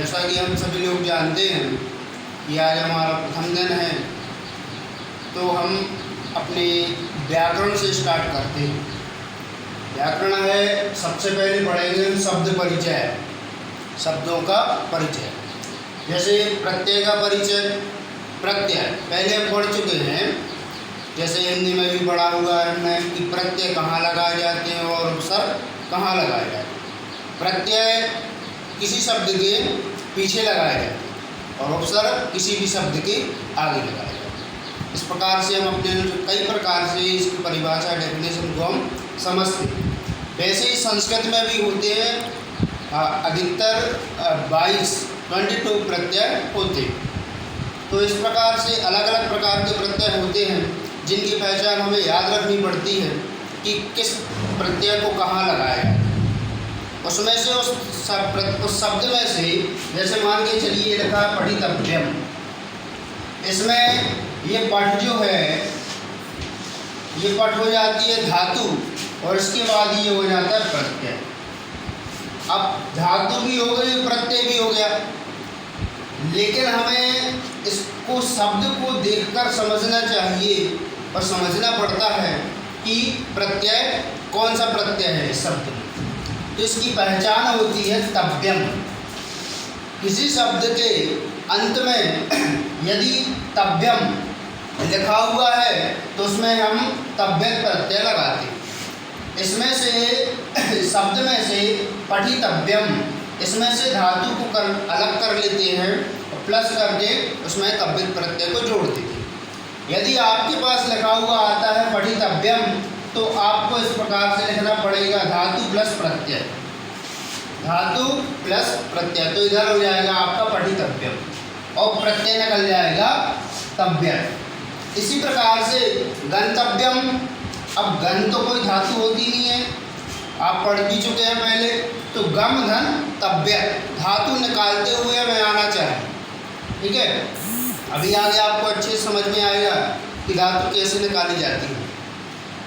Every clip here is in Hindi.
जैसा कि हम सभी लोग जानते हैं कि आज हमारा प्रथम दिन है, तो हम अपने व्याकरण से स्टार्ट करते हैं। व्याकरण है, सबसे पहले पढ़ेंगे हम शब्द परिचय, शब्दों का परिचय। जैसे प्रत्यय का परिचय, प्रत्यय पहले हम पढ़ चुके हैं। जैसे हिंदी में भी पढ़ा हुआ है हमने कि प्रत्यय कहाँ लगाए जाते हैं और उपसर्ग कहाँ लगाए जाते हैं। प्रत्यय किसी शब्द के पीछे लगाए जाते हैं और उपसर्ग किसी भी शब्द के आगे लगाए जाते हैं। इस प्रकार से हम अपने कई प्रकार से इसकी परिभाषा, डेफिनेशन को हम समझते हैं। वैसे ही संस्कृत में भी होते हैं, अधिकतर 22 प्रत्यय होते हैं। तो इस प्रकार से अलग अलग प्रकार के प्रत्यय होते हैं जिनकी पहचान हमें याद रखनी पड़ती है कि किस प्रत्यय को कहाँ लगाया है। उसमें से उस शब्द में से, जैसे मान के चलिए लिखा है पठितव्यम, इसमें ये पठ जो है ये पठ हो जाती है धातु और इसके बाद ये हो जाता है प्रत्यय। अब धातु भी हो गई, प्रत्यय भी हो गया, लेकिन हमें इसको शब्द को देखकर समझना चाहिए और समझना पड़ता है कि प्रत्यय कौन सा प्रत्यय है इस शब्द में। तो इसकी पहचान होती है तव्यम। किसी शब्द के अंत में यदि तव्यम लिखा हुआ है तो उसमें हम तव्य प्रत्यय लगाते हैं। इसमें से शब्द में से पठितव्यम, इसमें से धातु को अलग कर लेते हैं और प्लस करके उसमें तव्य प्रत्यय को जोड़ देते हैं। यदि आपके पास लिखा हुआ आता है पठितव्यम तो आपको इस प्रकार से लिखना पड़ेगा धातु प्लस प्रत्यय, धातु प्लस प्रत्यय। तो इधर हो जाएगा आपका पठितव्यम और प्रत्यय निकल जाएगा तव्य। इसी प्रकार से गंतव्यम, अब गन तो कोई धातु होती नहीं है, आप पढ़ भी चुके हैं पहले। तो गम धन तव्य, धातु निकालते हुए हमें आना चाहिए। ठीक है, अभी आगे आपको अच्छे समझ में आएगा कि धातु कैसे निकाली जाती है।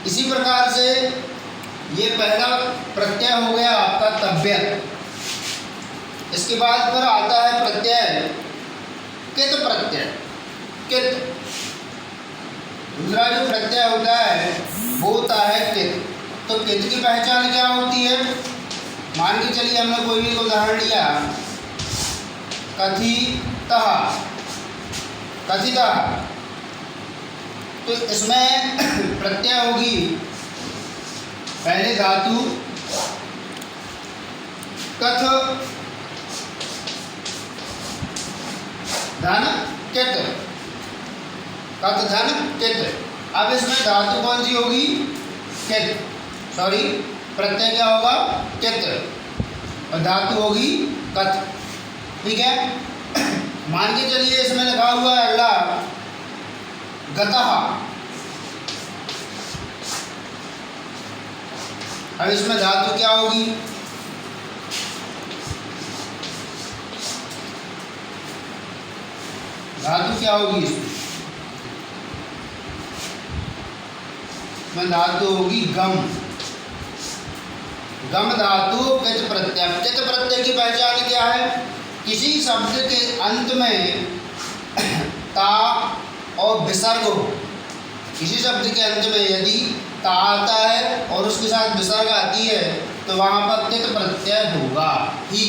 इसी प्रकार से ये पहला प्रत्यय हो गया आपका तव्य। इसके बाद फिर आता है प्रत्यय कित प्रत्यय। कित, दूसरा जो प्रत्यय होता है वो होता है कित। तो कित की पहचान क्या होती है? मान के चलिए हमने कोई भी उदाहरण लिया, कथितः, कथितः, तो इसमें प्रत्यय होगी पहले धातु कथ धन कित, कथ धन कित। अब इसमें धातु कौन सी होगी? कित, सॉरी, प्रत्यय क्या होगा? कित, और धातु होगी कथ। ठीक है, मान के चलिए इसमें लिखा हुआ है अगला गतः। अब इसमें धातु क्या होगी? धातु क्या होगी? इसमें धातु होगी गम। गम धातु कित प्रत्यय। कित प्रत्यय की पहचान क्या है? किसी शब्द के अंत में ता और विसर्ग हो। किसी शब्द के अंत में यदि ता आता है और उसके साथ विसर्ग आती है तो वहाँ पर कित प्रत्यय होगा ही।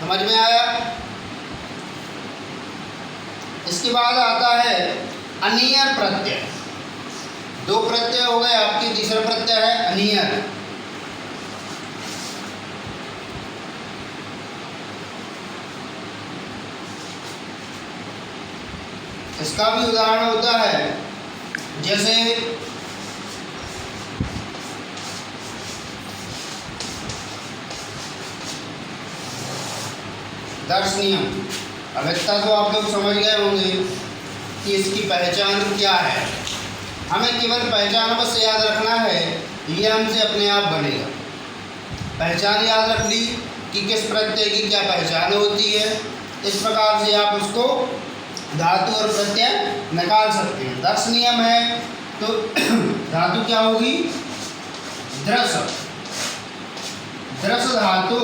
समझ में आया? इसके बाद आता है अनियर प्रत्यय। दो प्रत्यय हो गए आपके, तीसरा प्रत्यय है अनियर। इसका भी उदाहरण होता है, जैसे दर्शनीयम। अब इतना तो आप लोग समझ गए होंगे कि इसकी पहचान क्या है। हमें केवल पहचान बस याद रखना है, ये हमसे अपने आप बनेगा। पहचान याद रख ली कि किस प्रत्यय की क्या पहचान होती है, इस प्रकार से आप उसको धातु और प्रत्यय निकाल सकते हैं। दर्शनीयम है तो धातु क्या होगी? दृश, दृश धातु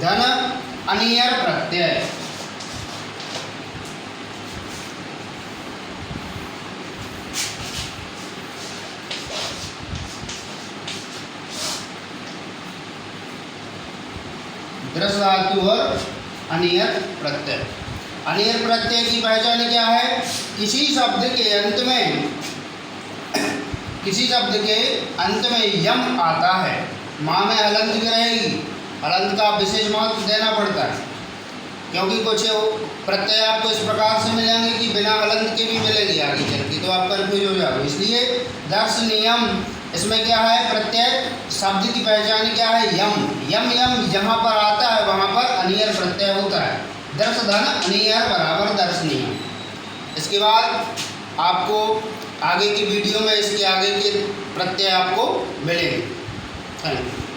धन अनियर प्रत्यय। दृश्य धातु और अनियर प्रत्यय। अनियर प्रत्यय की पहचान क्या है? किसी शब्द के अंत में यम आता है, माँ में हलंत भी रहेगी। हलंत का विशेष महत्व देना पड़ता है, क्योंकि कुछ प्रत्यय आपको इस प्रकार से मिलेंगे कि बिना हलंत के भी मिलेंगे आगे चल के, तो आप कंफ्यूज हो जाओगे। इसलिए दर्शनीयम, इसमें क्या है? प्रत्यय शब्द की पहचान क्या है? यम। यम यम जहाँ पर आता है वहाँ पर अनियर प्रत्यय होता है। दर्श धन अनियर बराबर दर्शनीय। इसके बाद आपको आगे की वीडियो में इसके आगे के प्रत्यय आपको मिलेंगे। Thank you.